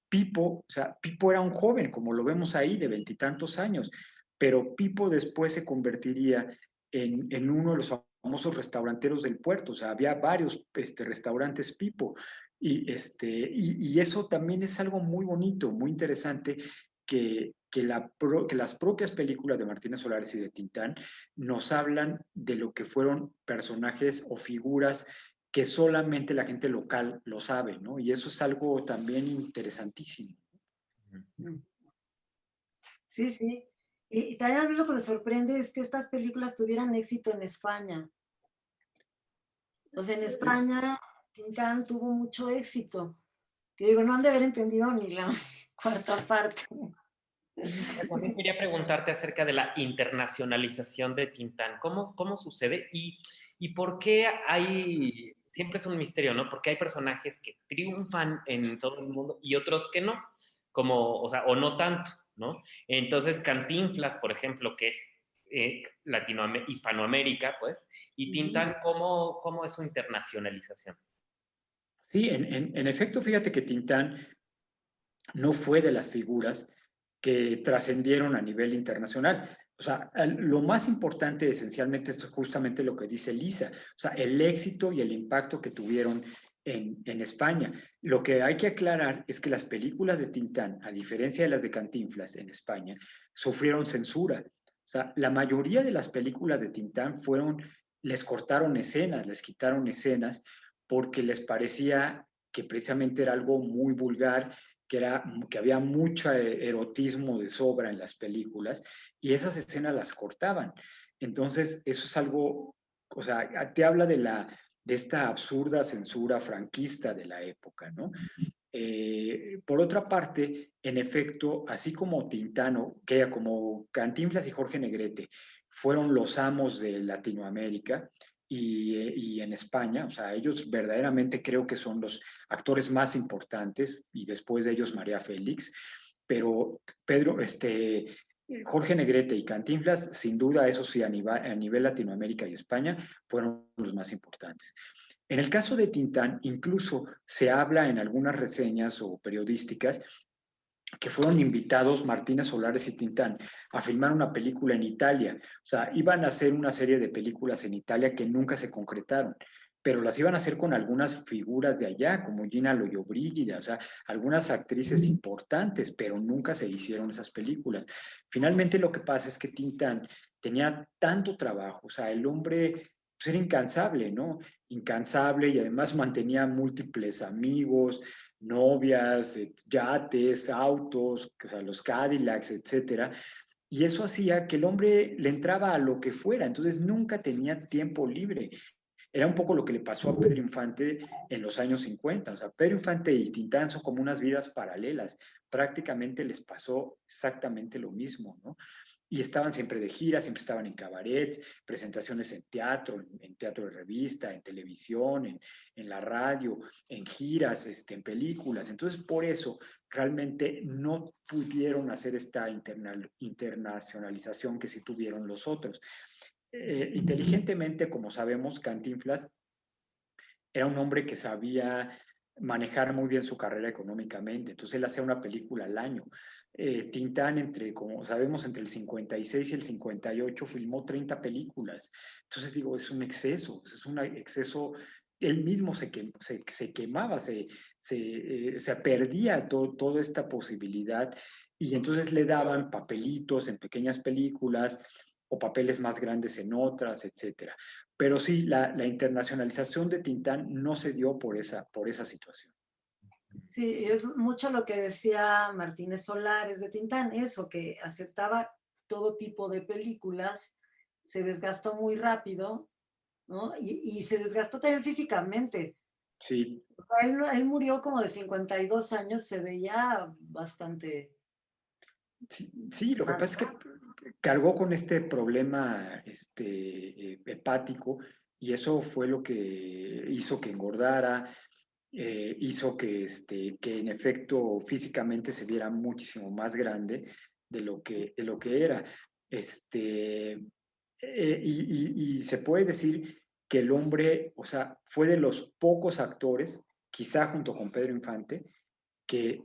Pipo, o sea, Pipo era un joven, como lo vemos ahí, de veintitantos años, pero Pipo después se convertiría en uno de los famosos restauranteros del puerto, o sea, había varios restaurantes Pipo, y eso también es algo muy bonito, muy interesante, que las propias películas de Martínez Solares y de Tintán nos hablan de lo que fueron personajes o figuras que solamente la gente local lo sabe, ¿no? Y eso es algo también interesantísimo. Sí, sí. Y también a mí lo que me sorprende es que estas películas tuvieran éxito en España. O sea, en España, Tintán tuvo mucho éxito. Que digo, no han de haber entendido ni la cuarta parte. También quería preguntarte acerca de la internacionalización de Tintán. ¿Cómo sucede? Y por qué siempre es un misterio, ¿no? Porque hay personajes que triunfan en todo el mundo y otros que no, o sea, o no tanto, ¿no? Entonces, Cantinflas, por ejemplo, que es Hispanoamérica, pues, y Tintán, ¿cómo es su internacionalización? Sí, en efecto, fíjate que Tintán no fue de las figuras que trascendieron a nivel internacional. O sea, lo más importante esencialmente es justamente lo que dice Lisa, o sea, el éxito y el impacto que tuvieron en España. Lo que hay que aclarar es que las películas de Tintán, a diferencia de las de Cantinflas en España, sufrieron censura. O sea, la mayoría de las películas de Tintán les cortaron escenas, les quitaron escenas porque les parecía que precisamente era algo muy vulgar, que había mucho erotismo de sobra en las películas y esas escenas las cortaban. Entonces, eso es algo, o sea, te habla de esta absurda censura franquista de la época, ¿no? Por otra parte, en efecto, así como Tintano, que como Cantinflas y Jorge Negrete fueron los amos de Latinoamérica y en España, o sea, ellos verdaderamente creo que son los actores más importantes y después de ellos María Félix, pero Jorge Negrete y Cantinflas, sin duda, eso sí, a nivel Latinoamérica y España, fueron los más importantes. En el caso de Tintán, incluso se habla en algunas reseñas o periodísticas que fueron invitados Martínez Solares y Tintán a filmar una película en Italia. O sea, iban a hacer una serie de películas en Italia que nunca se concretaron, pero las iban a hacer con algunas figuras de allá, como Gina Lollobrigida, o sea, algunas actrices importantes, pero nunca se hicieron esas películas. Finalmente lo que pasa es que Tintán tenía tanto trabajo, o sea, el hombre pues, era incansable, ¿no? Incansable y además mantenía múltiples amigos, novias, yates, autos, o sea, los Cadillacs, etcétera. Y eso hacía que el hombre le entraba a lo que fuera, entonces nunca tenía tiempo libre. Era un poco lo que le pasó a Pedro Infante en los años 50. O sea, Pedro Infante y Tintán son como unas vidas paralelas. Prácticamente les pasó exactamente lo mismo, ¿no? Y estaban siempre de gira, siempre estaban en cabarets, presentaciones en teatro de revista, en televisión, en la radio, en giras, en películas. Entonces, por eso realmente no pudieron hacer esta internacionalización que sí tuvieron los otros. Inteligentemente, como sabemos, Cantinflas era un hombre que sabía manejar muy bien su carrera económicamente, entonces él hacía una película al año. Tintán, como sabemos, entre el 56 y el 58 filmó 30 películas. Entonces digo, es un exceso, es un exceso. Él mismo se quemaba, se perdía toda esta posibilidad y entonces le daban papelitos en pequeñas películas o papeles más grandes en otras, etcétera. Pero sí, la internacionalización de Tintán no se dio por esa situación. Sí, es mucho lo que decía Martínez Solares de Tintán, eso, que aceptaba todo tipo de películas, se desgastó muy rápido, ¿no? Y se desgastó también físicamente. Sí, O sea, él murió como de 52 años, se veía bastante sí, sí, lo que más. pasa es que cargó con este problema hepático y eso fue lo que hizo que engordara, hizo que en efecto físicamente se viera muchísimo más grande de lo que era. Y se puede decir que el hombre, o sea, fue de los pocos actores, quizá junto con Pedro Infante, que,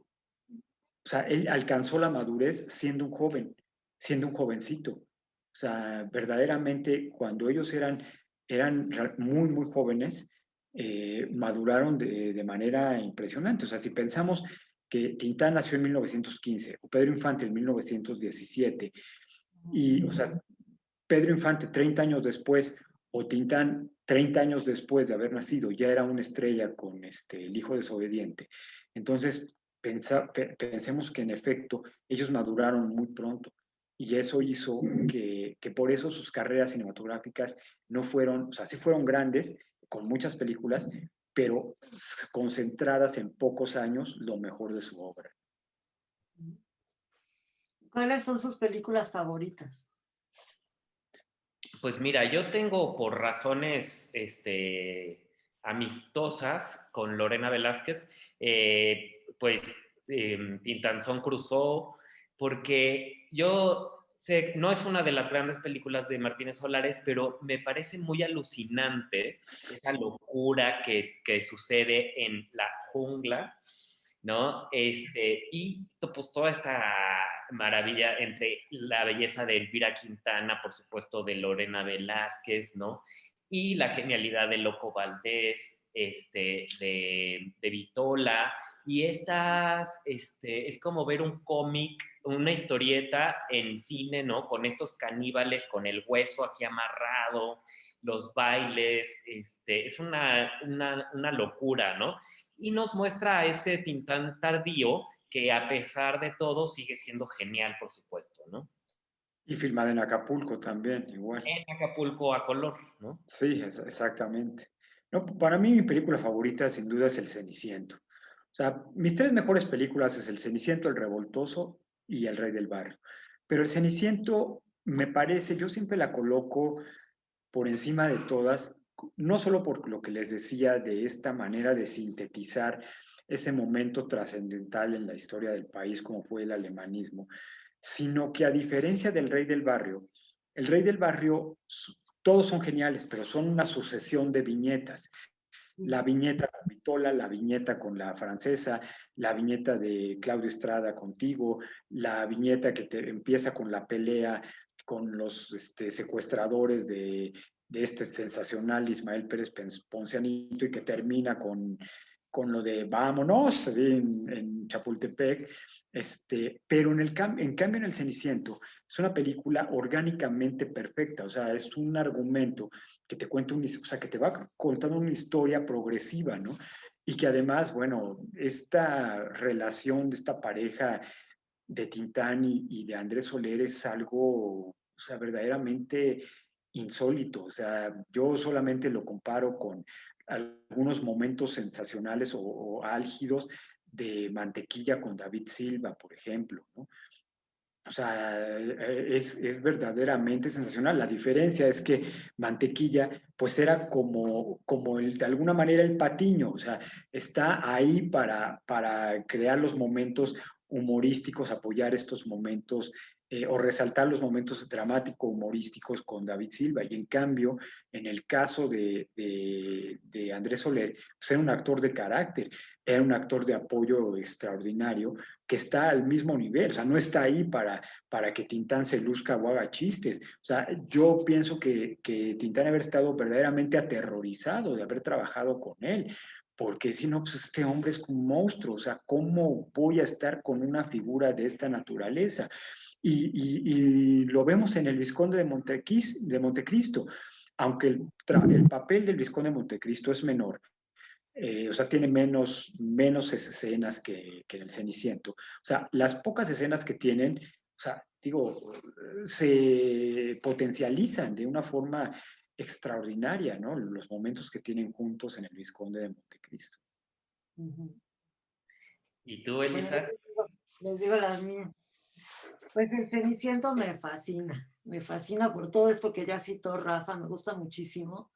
o sea, él alcanzó la madurez siendo un jovencito. O sea, verdaderamente cuando ellos eran muy, muy jóvenes, maduraron de manera impresionante. O sea, si pensamos que Tintán nació en 1915 o Pedro Infante en 1917, y, o sea, Pedro Infante 30 años después o Tintán 30 años después de haber nacido ya era una estrella con el hijo desobediente. Entonces, pensemos que en efecto ellos maduraron muy pronto y eso hizo que por eso sus carreras cinematográficas no fueron, o sea, sí fueron grandes, con muchas películas, pero concentradas en pocos años lo mejor de su obra. ¿Cuáles son sus películas favoritas? Pues mira, yo tengo por razones amistosas con Lorena Velázquez, pues Tintanzón Crusoe, porque yo sé, no es una de las grandes películas de Martínez Solares, pero me parece muy alucinante esa locura que sucede en la jungla, ¿no? Y pues toda esta maravilla entre la belleza de Elvira Quintana, por supuesto, de Lorena Velázquez, ¿no? Y la genialidad de Loco Valdés, de Vitola, y es como ver un cómic, una historieta en cine, ¿no? Con estos caníbales, con el hueso aquí amarrado, los bailes, es una locura, ¿no? Y nos muestra a ese Tintán tardío que a pesar de todo sigue siendo genial, por supuesto, ¿no? Y filmada en Acapulco también, igual. En Acapulco a color, ¿no? Sí, exactamente. No, para mí mi película favorita sin duda es El Ceniciento. O sea, mis tres mejores películas es El Ceniciento, El Revoltoso y El Rey del Barrio. Pero El Ceniciento me parece, yo siempre la coloco por encima de todas, no solo por lo que les decía de esta manera de sintetizar ese momento trascendental en la historia del país como fue el alemanismo, sino que a diferencia del Rey del Barrio, el Rey del Barrio, todos son geniales, pero son una sucesión de viñetas. La viñeta con Vitola, la viñeta con la francesa, la viñeta de Claudio Estrada contigo, la viñeta que empieza con la pelea con los secuestradores de este sensacional Ismael Pérez Poncianito y que termina con lo de vámonos en Chapultepec. Pero en cambio en El Ceniciento es una película orgánicamente perfecta, o sea, es un argumento que te cuenta, o sea, que te va contando una historia progresiva, ¿no? Y que además, bueno, esta relación de esta pareja de Tintán y de Andrés Soler es algo, o sea, verdaderamente insólito. O sea, yo solamente lo comparo con algunos momentos sensacionales o álgidos de Mantequilla con David Silva, por ejemplo, ¿no? O sea, es verdaderamente sensacional. La diferencia es que Mantequilla, pues era como de alguna manera el patiño, o sea, está ahí para crear los momentos humorísticos, apoyar estos momentos o resaltar los momentos dramáticos humorísticos con David Silva. Y en cambio, en el caso de Andrés Soler, pues era un actor de carácter, era un actor de apoyo extraordinario que está al mismo nivel, o sea, no está ahí para que Tintán se luzca o haga chistes. O sea, yo pienso que Tintán haber estado verdaderamente aterrorizado de haber trabajado con él, porque si no, pues este hombre es un monstruo, o sea, ¿cómo voy a estar con una figura de esta naturaleza? Y lo vemos en el Vizconde de Montecristo, aunque el papel del Vizconde de Montecristo es menor, o sea, tiene menos escenas que en el Ceniciento. O sea, las pocas escenas que tienen, o sea, digo, se potencializan de una forma extraordinaria, ¿no? Los momentos que tienen juntos en el Vizconde de Montecristo. Ujú. ¿Y tú, Bueno, yo Elisa? les digo las mías. Pues el Ceniciento me fascina por todo esto que ya citó Rafa, me gusta muchísimo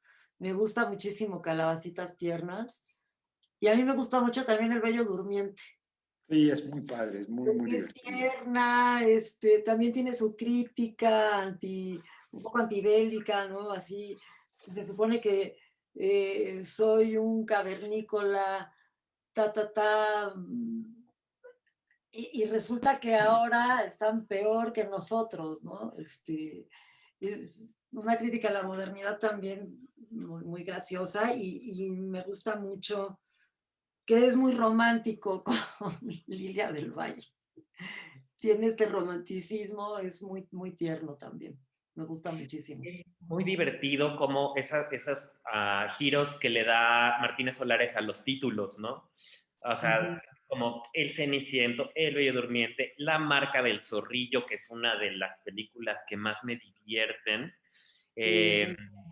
Calabacitas Tiernas, y a mí me gusta mucho también El Bello Durmiente, Sí, es muy padre, es muy, muy porque es divertido. tierna, también tiene su crítica un poco antibélica, ¿no? Así, se supone que soy un cavernícola, y resulta que ahora están peor que nosotros, ¿no? Es una crítica a la modernidad también muy, muy graciosa y me gusta mucho que es muy romántico con Lilia del Valle. Tiene este romanticismo, es muy, muy tierno también. Me gusta muchísimo. Es muy divertido como esos giros que le da Martínez Solares a los títulos, ¿no? O sea, Ujú. como El Ceniciento, El Bello Durmiente, La Marca del Zorrillo, que es una de las películas que más me divierten. Sí, es Eh, muy...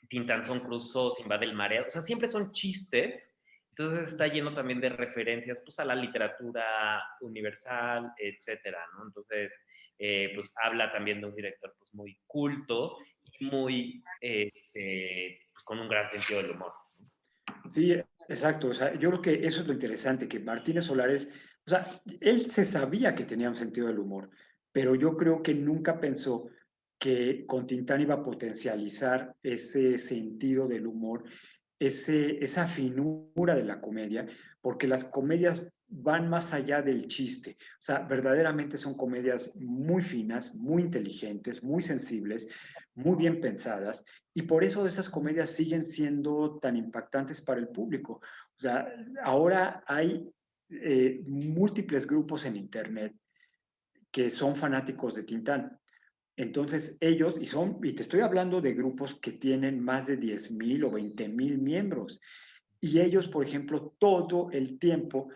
Tintanzón Crusoe, Sinbad el Mareo, o sea, siempre son chistes, entonces está lleno también de referencias pues a la literatura universal, etcétera, ¿no? Entonces, pues habla también de un director pues muy culto y muy, pues con un gran sentido del humor. Sí, exacto. O sea, yo creo que eso es lo interesante, que Martínez Solares, o sea, él se sabía que tenía un sentido del humor, pero yo creo que nunca pensó que con Tintán iba a potencializar ese sentido del humor, esa finura de la comedia, porque las comedias van más allá del chiste. O sea, verdaderamente son comedias muy finas, muy inteligentes, muy sensibles, muy bien pensadas, y por eso esas comedias siguen siendo tan impactantes para el público. O sea, ahora hay múltiples grupos en Internet que son fanáticos de Tintán. Entonces ellos, y te estoy hablando de grupos que tienen más de 10,000 o 20,000 miembros, y ellos, por ejemplo, todo el tiempo,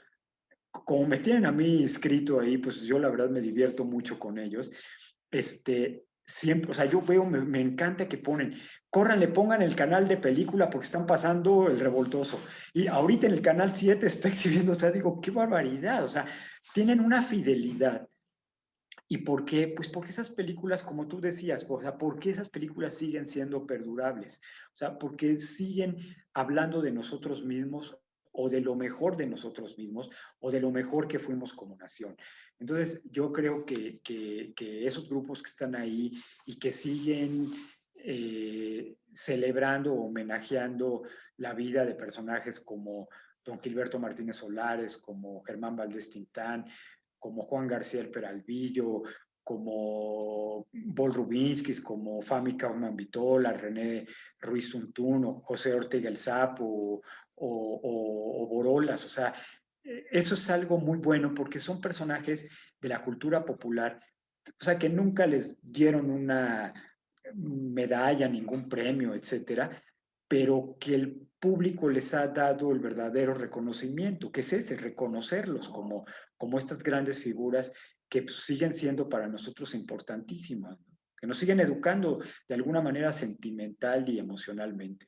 como me tienen a mí inscrito ahí, pues yo la verdad me divierto mucho con ellos, siempre, o sea, yo veo, me encanta que ponen, córranle, pongan el canal de película porque están pasando El Revoltoso. Y ahorita en el canal 7 está exhibiendo, o sea, digo, qué barbaridad, o sea, tienen una fidelidad. ¿Y por qué? Pues porque esas películas, como tú decías, o sea, ¿por qué esas películas siguen siendo perdurables? O sea, porque siguen hablando de nosotros mismos o de lo mejor de nosotros mismos o de lo mejor que fuimos como nación. Entonces, yo creo que esos grupos que están ahí y que siguen celebrando o homenajeando la vida de personajes como don Gilberto Martínez Solares, como Germán Valdés Tintán, como Juan García el Peralvillo, como Bol Rubinsky, como Fami Kaufman Vitola, René Ruiz Tuntún, o José Ortega el Sapo, o Borolas. O sea, eso es algo muy bueno porque son personajes de la cultura popular, o sea, que nunca les dieron una medalla, ningún premio, etcétera, pero que el público les ha dado el verdadero reconocimiento, que es ese, reconocerlos como estas grandes figuras que pues, siguen siendo para nosotros importantísimas, ¿no? que nos siguen educando de alguna manera sentimental y emocionalmente.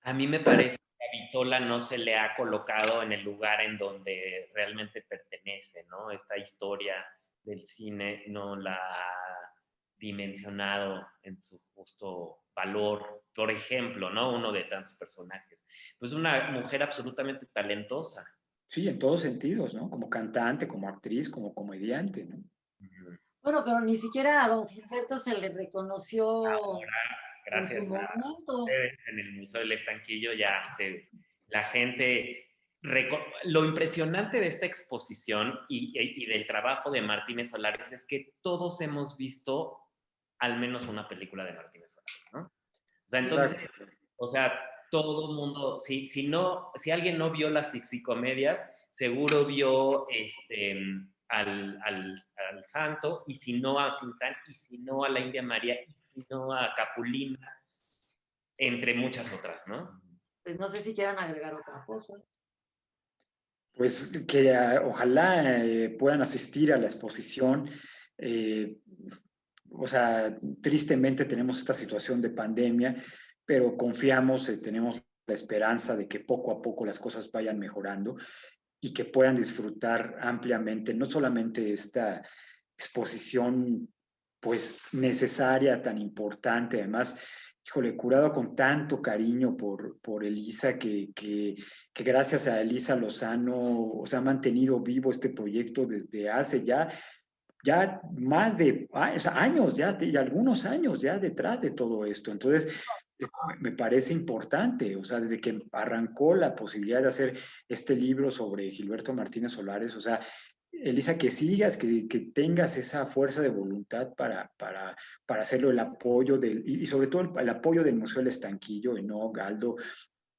A mí me parece que a Vitola no se le ha colocado en el lugar en donde realmente pertenece, ¿no? Esta historia del cine no la ha dimensionado en su justo valor. Por ejemplo, ¿no? Uno de tantos personajes. Pues una mujer absolutamente talentosa. Sí, en todos sentidos, ¿no? Como cantante, como actriz, como comediante, ¿no? Bueno, pero ni siquiera a don Gilberto se le reconoció en su Gracias a momento. ustedes en el Museo del Estanquillo la gente... Lo impresionante de esta exposición y del trabajo de Martínez Solares es que todos hemos visto al menos una película de Martínez Solares, ¿no? O sea, entonces, Exacto. o sea, todo el mundo, si alguien no vio las psicomedias, seguro vio al Santo, y si no a Tintán, y si no a la India María, y si no a Capulina, entre muchas otras, ¿no? Pues no sé si quieran agregar otra cosa. Pues que ojalá puedan asistir a la exposición. eh, o sea, tristemente tenemos esta situación de pandemia, pero confiamos, tenemos la esperanza de que poco a poco las cosas vayan mejorando y que puedan disfrutar ampliamente, no solamente esta exposición pues necesaria, tan importante, además, híjole, curado con tanto cariño por Elisa, que gracias a Elisa Lozano, o sea, ha mantenido vivo este proyecto desde hace ya más de años, ya algunos años ya detrás de todo esto. Entonces, esto me parece importante, o sea, desde que arrancó la posibilidad de hacer este libro sobre Gilberto Martínez Solares, o sea, Elisa, que sigas, que tengas esa fuerza de voluntad para hacerlo, el apoyo y sobre todo el apoyo del Museo del Estanquillo, ¿no? Galdo,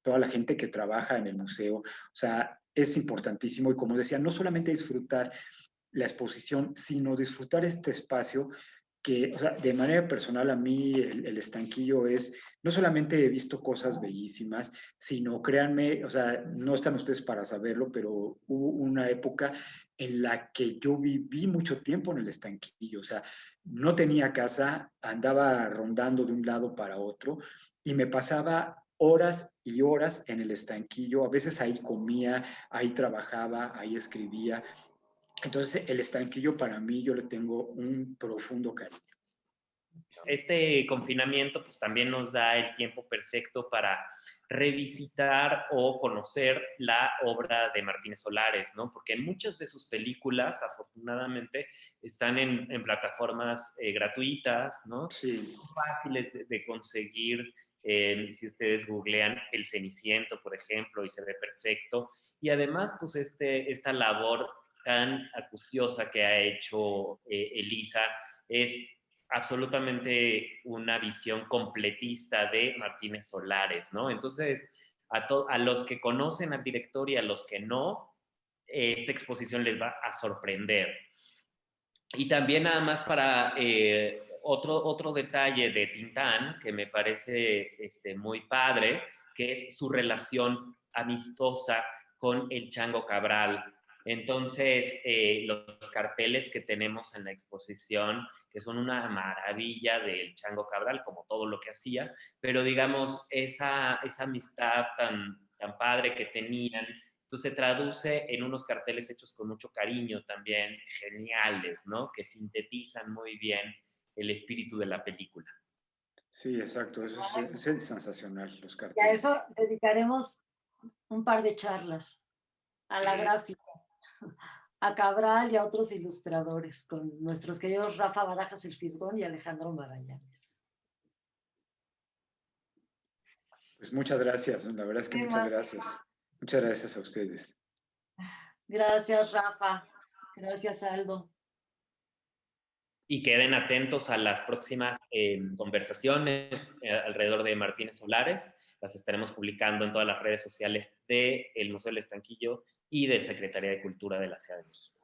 toda la gente que trabaja en el museo, o sea, es importantísimo y como decía, no solamente disfrutar la exposición, sino disfrutar este espacio que, o sea, de manera personal a mí el estanquillo es, no solamente he visto cosas bellísimas, sino créanme, o sea, no están ustedes para saberlo, pero hubo una época en la que yo viví mucho tiempo en el estanquillo, o sea, no tenía casa, andaba rondando de un lado para otro y me pasaba horas y horas en el estanquillo, a veces ahí comía, ahí trabajaba, ahí escribía, entonces, el estanquillo para mí yo le tengo un profundo cariño. Este confinamiento pues también nos da el tiempo perfecto para revisitar o conocer la obra de Martínez Solares, ¿no? Porque muchas de sus películas, afortunadamente, están en plataformas gratuitas, ¿no? Sí, Fáciles de conseguir. Si ustedes googlean El Ceniciento, por ejemplo, y se ve perfecto. Y además, pues esta labor tan acuciosa que ha hecho Elisa es absolutamente una visión completista de Martínez Solares, ¿no? Entonces, a los que conocen al director y a los que no, esta exposición les va a sorprender. Y también nada más para otro detalle de Tintán que me parece muy padre, que es su relación amistosa con el Chango Cabral. Entonces, los carteles que tenemos en la exposición, que son una maravilla del Chango Cabral, como todo lo que hacía, pero digamos, esa amistad tan padre que tenían, pues se traduce en unos carteles hechos con mucho cariño también, geniales, ¿no? Que sintetizan muy bien el espíritu de la película. sí, exacto. Es sensacional, los Y a eso carteles. dedicaremos un par de charlas a la gráfica, a Cabral y a otros ilustradores, con nuestros queridos Rafa Barajas el Fisgón y Alejandro Magallanes. Pues muchas gracias, la verdad es que ¿Qué muchas más? gracias. Muchas gracias a ustedes. Gracias, Rafa. Gracias, Aldo. Y queden atentos a las próximas conversaciones alrededor de Martínez Solares. Las estaremos publicando en todas las redes sociales del Museo del Estanquillo y de Secretaría de Cultura de la Ciudad de México.